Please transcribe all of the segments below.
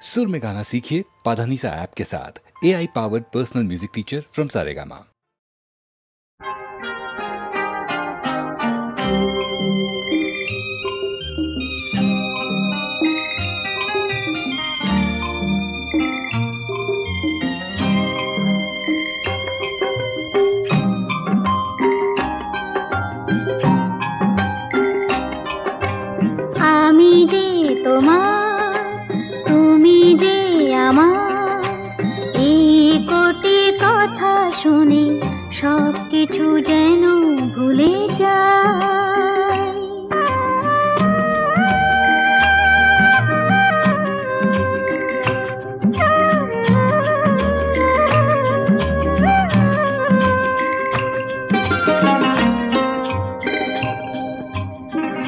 सुर में गाना सीखिए पाधानीसा ऐप के साथ। AI powered personal music teacher from Saregama. আমি যে তোমার, তুমি যে আমার, এই কোটি কথা শুনে সব কিছু যেন ভুলে যায়।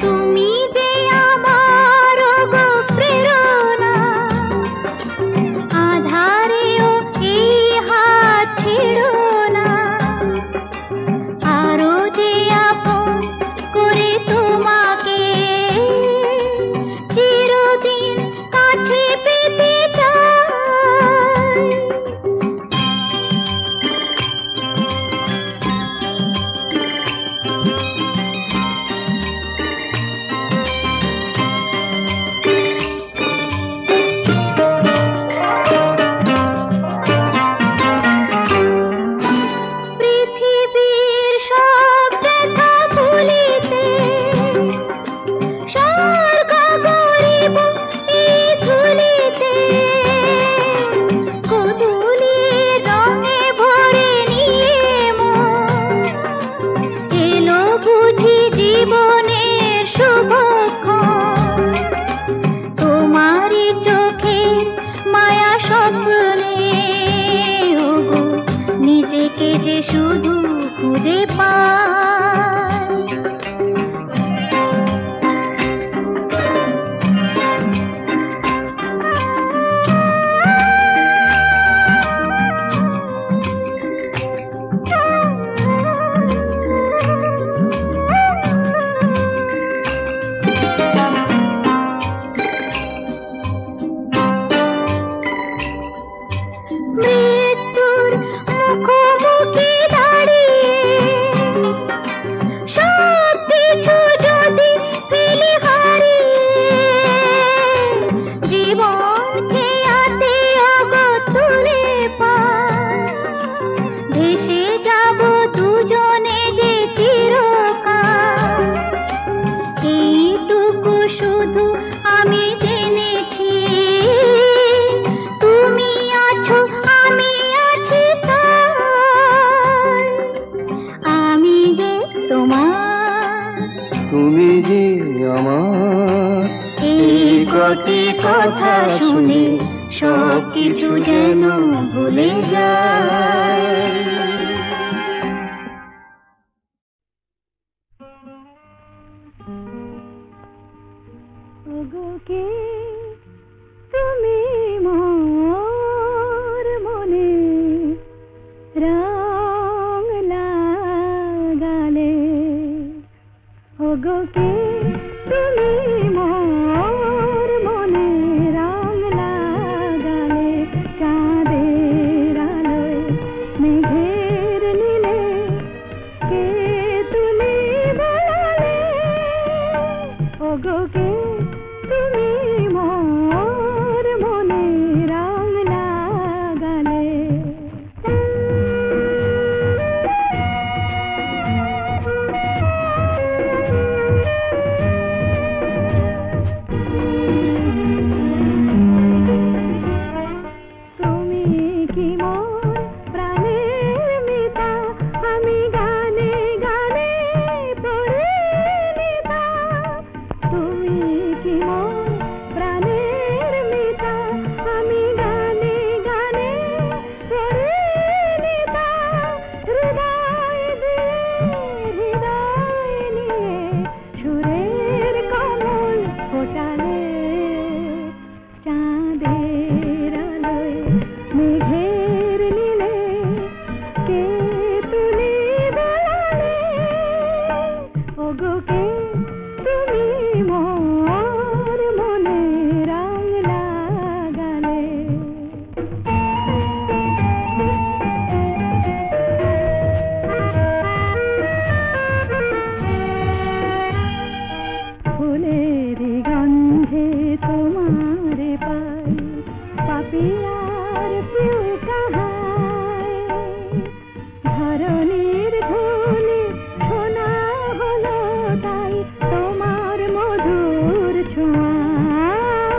তুমি যে আমার গো প্রেরণা, আধারেও এই হাত ছেড়ো না, আরো যে আপন করে তোমাকে চিরদিন কাছে পেতে চাই। পৃথিবীর সব ব্যথা ভুলিতে স্বর্গ গরিব এই ধুলিতে, গোধূলির রঙে ভরে নিয়ে মন এলো বুঝি জীবনের শুভক্ষণ। তোমারই চোখে মায়া স্বপ্নে ওগো নিজেকে যে শুধু খুঁজে পাই। মৃত্যুর মুখোমুখি দাঁড়িয়ে সব কিছু যদি ফেলে হারিয়ে, জীবনকে হাতে ওগো তুলে পাই। ভেসে যাব দুজনে যে চিরকাল, এইটুকু শুধু আমি জেনেছি, তুমি আছো আমি আছি তাই। আমি যে তোমার, তুমি যে আমার, এই কটি কথা শুনে সব কিছু যেন ভুলে যায়। ওগো কে তুমি মোর মনে রং লাগালে, ওগো কে তুমি মোর মনে রং লাগালে, চাঁদের আলোয় মেঘের নীলে কে তুমি বলালে, ওগো কে তুমি মোর মনে রং লাগালে। তুমি কি মোর প্রাণের মিতা, আমি গানে গানে পরিণীতা। তুমি কি মোর প্রাণের মিতা, আমি গানে গানে পরিণীতা। হৃদয় দিয়ে হৃদয় নিয়ে সুরের কমল ফোটালে, চাঁদের আলোয় মেঘের নীলে কে তুমি বলালে, ওগো কে তুমি মোর মনে রং লাগালে। পিয়ার পিউ কাহায় ধরণীর ধুলি শোনা হলো তাই তোমার মধুর ছোঁয়ায়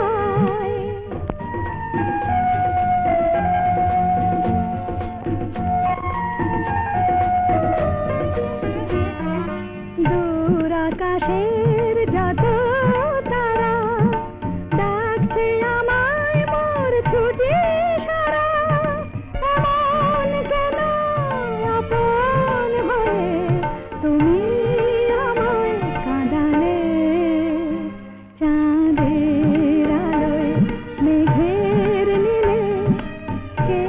দূর আকাশের যত তারা ডাকছে আমায় মোর ছুটি সারা এমন কেন আপন হয়ে তুমি আমায় কাঁদালে চাঁদের আলোয় মেঘের নীলে কে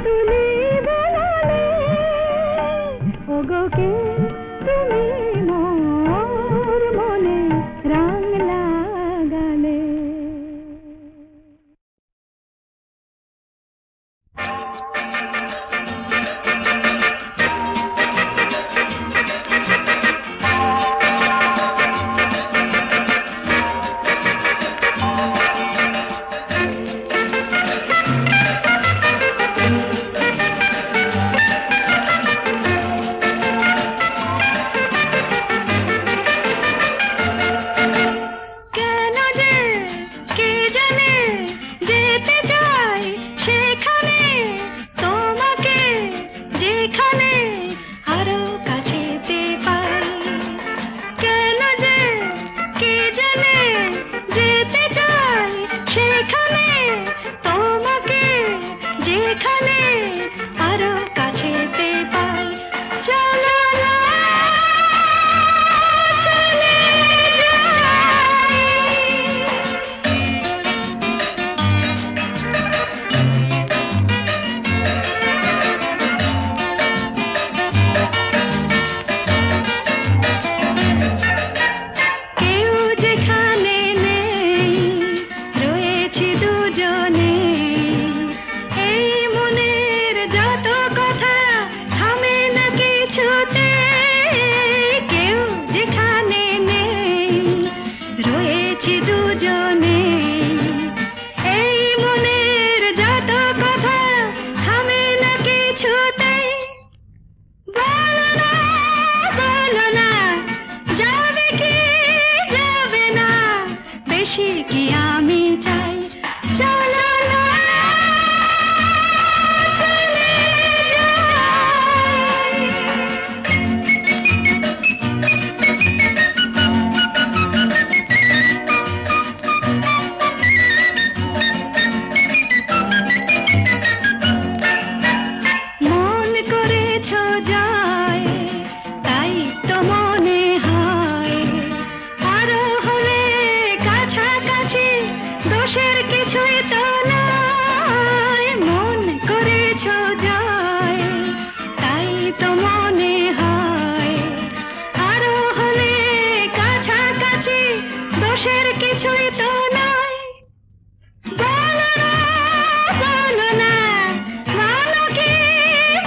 তুলি বেলালে ওগো কে তুমি মোর মনে রং লাগালে কেন যে কে জানে যেতে চাই সেখানে তোমাকে যেখানে আরো কাছেতে পাই কেন যে কে জানে যেতে চাই সেখানে তোমাকে যেখানে আরো কাছেতে পাই চলো না চলে যাই কেউ যেখানে নেই রয়েছি দুজনে এই মনের যত কথা থামে না কিছুতে কেউ যেখানে নেই রয়েছি দুজনে এই মনের যত কথা থামে না কিছুতে বলো না যাবে কি যাবে না বেশি কি আমি চাই চলো না চলে যাই মন করেছ যায় তাই তো মনে হয় আরো হলে কাছাকাছি দোষের কিছুই তো নয় মন করেছ যায় তাই তো মনে হয় আরো হলে কাছাকাছি দোষের কিছুই তো নয় বলো না বলো কি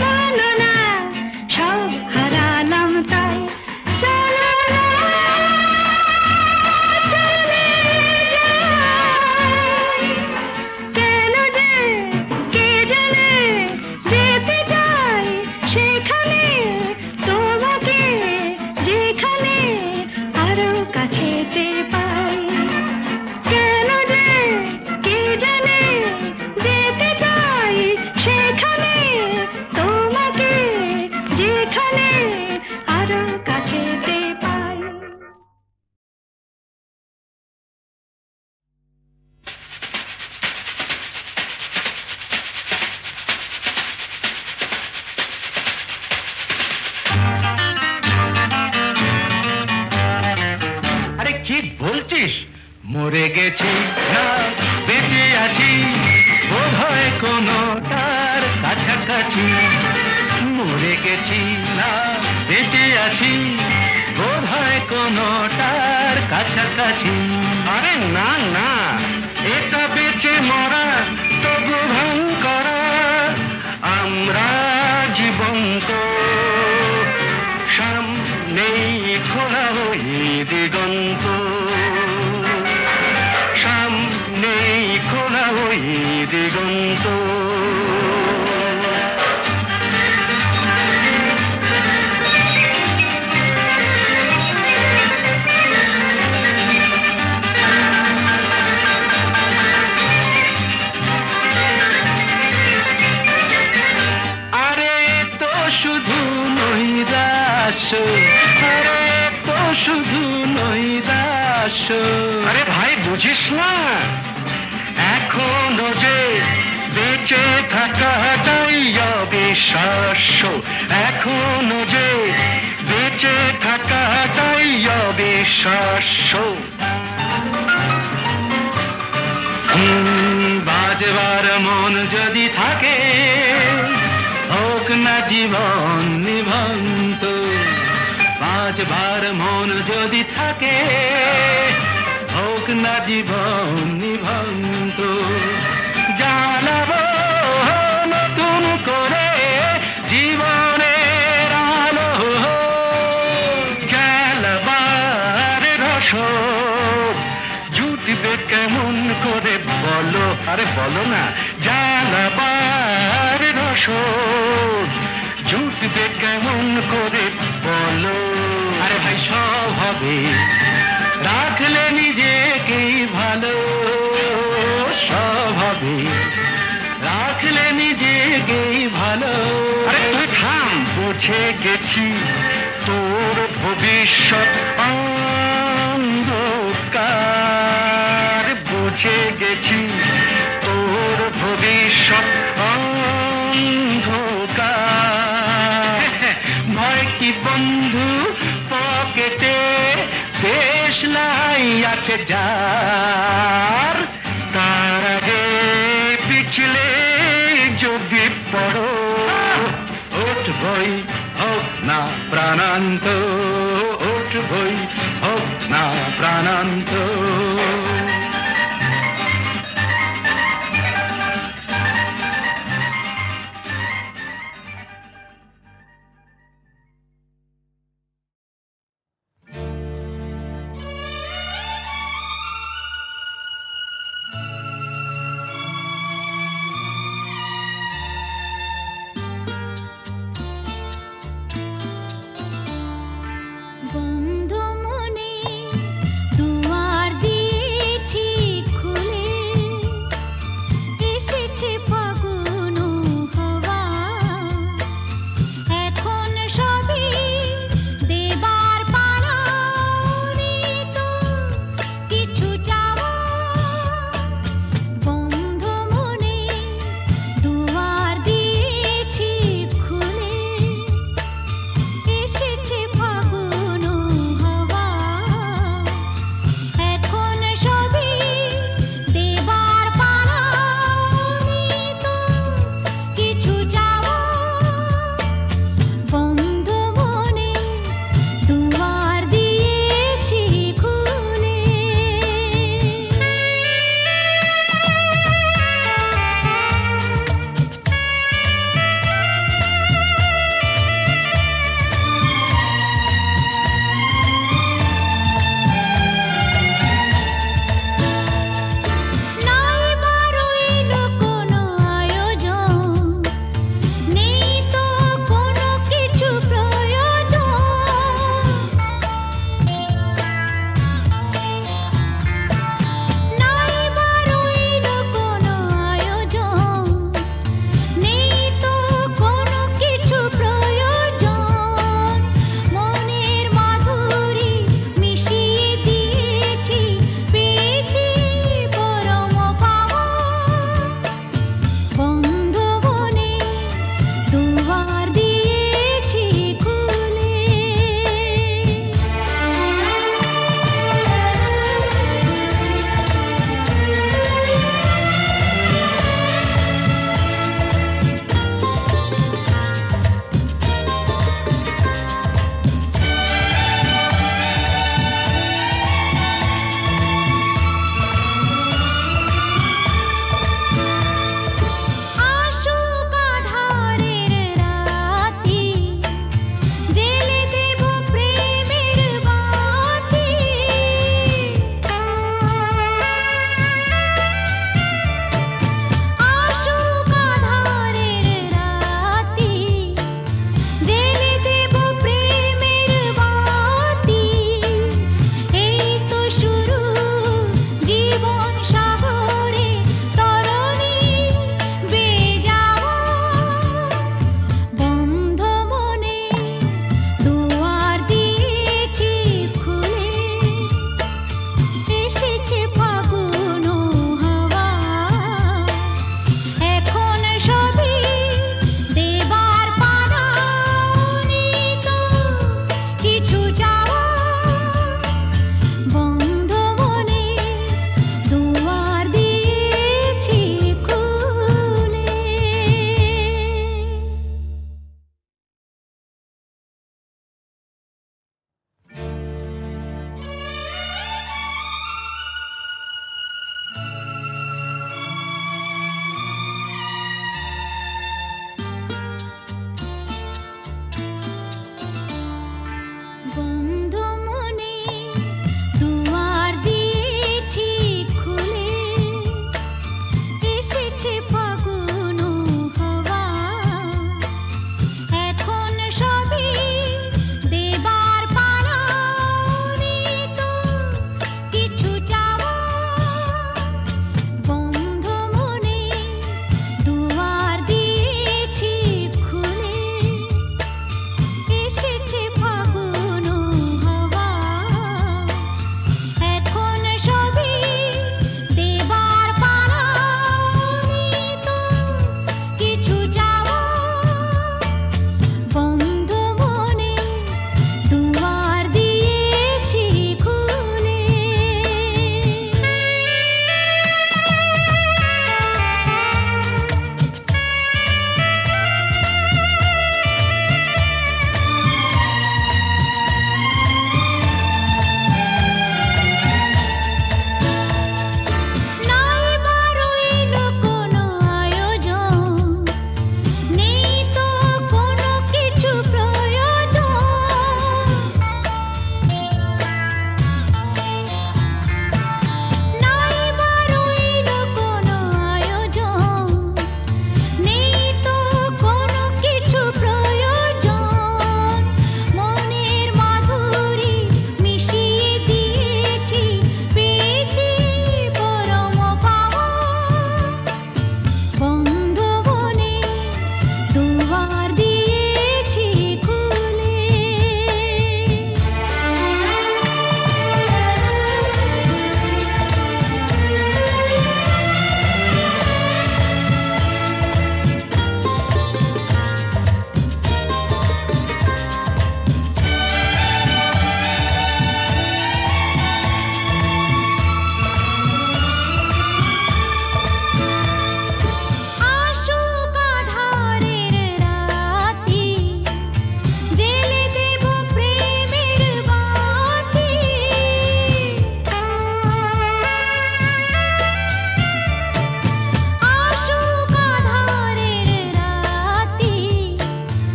বলো না সব হারালাম তাই চলো না চলে যাই কেন যে কে জানে যেতে চাই সেখানে তোমাকে যেখানে আরো কাছেতে পাই কেন যে কে জানে যেতে চাই সেখানে তোমাকে যেখানে আরো কাছেতে পাই আরে কি বলছিস মরে গেছি না বেঁচে আছি বোধ হয় কোনো তার কাছাকাছি মরে গেছি না বেঁচে আছি বোধ হয় কোনো তার কাছাকাছি আরে না না এটা বেঁচে মরা তবু ভান করা আমরা জীবন্ত সামনেই খোলা ওই দিগন্ত সামনেই খোলা ওই দিগন্ত। শুধু নৈরাশ। আরে ভাই বুঝিস না, এখনো যে বেঁচে থাকাটাই অবিশ্বাস্য, এখনো যে বেঁচে থাকাটাই অবিশ্বাস্য। বাজবার মন যদি থাকে, হোক না জীবন নিভন্ত। বাজবার মন যদি থাকে, হোক না জীবন নিভন্ত। জানাবো নতুন করে জীবনের আলো, জ্বালাবার রসদ জুটবে কেমন করে বলো, আরে বলো না। জ্বালাবার রসদ জুটবে কেমন করে বলো। আরে ভাই সব হবে, রাখলে নিজেকেই ভালো। সব হবে, রাখলে নিজেকেই ভালো। আরে তুই থাম, বুঝে গেছি তোর ভবিষ্যৎ অন্ধকার। বুঝে গেছি তোর ভবিষ্যৎ অন্ধকার। ভয় কি বন্ধু পকেটে, দেশলাই আছে যার। তার আগে পিছলে যদি পড়ো, উঠবই হোক না প্রাণান্ত। উঠবই হোক না প্রাণান্ত।